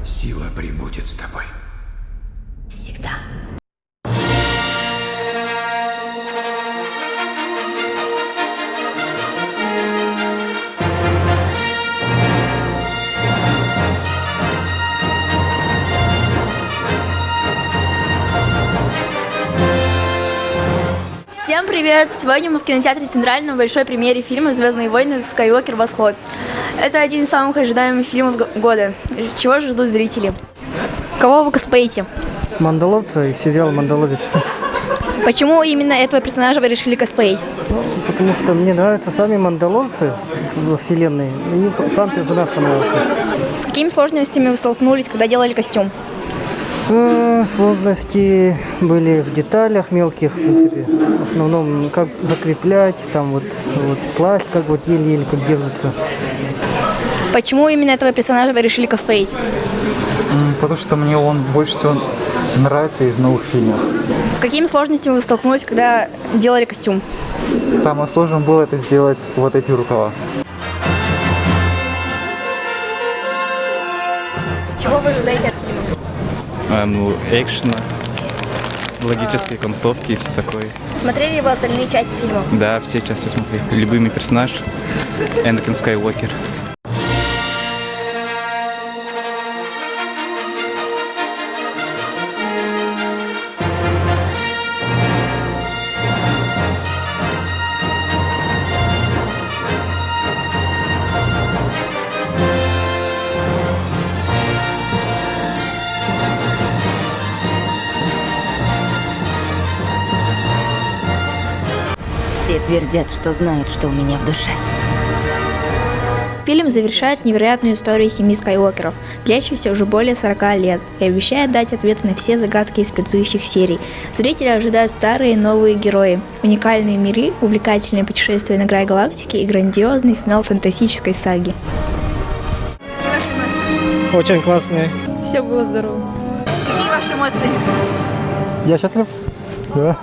Сила прибудет с тобой. Всегда. Всем привет! Сегодня мы в кинотеатре Центральном в большой премьере фильма «Звездные войны. Скайуокер. Восход». Это один из самых ожидаемых фильмов года. Чего же ждут зрители? Кого вы косплеите? Мандалорца и сериал «Мандалорец». Почему именно этого персонажа вы решили косплеить? Потому что мне нравятся сами мандалорцы во вселенной, и сам персонаж понравился. С какими сложностями вы столкнулись, когда делали костюм? Сложности были в деталях мелких, в принципе. В основном, как закреплять, там вот плащ, как вот еле-еле как держится. Почему именно этого персонажа вы решили косплеить? Потому что мне он больше всего нравится из новых фильмов. С какими сложностями вы столкнулись, когда делали костюм? Самое сложное было это сделать вот эти рукава. Чего вы ожидаете от фильма? Экшена, логические концовки и все такое. Смотрели вы остальные части фильма? Да, все части смотрели. Любимый персонаж Энакин Скайуокер. Все твердят, что знают, что у меня в душе. Фильм завершает невероятную историю семьи Скайуокеров, длящуюся уже более 40 лет, и обещает дать ответы на все загадки из предыдущих серий. Зрители ожидают старые и новые герои, уникальные миры, увлекательные путешествия на край галактики и грандиозный финал фантастической саги. Очень классные. Все было здорово. Какие ваши эмоции? Я счастлив. Да.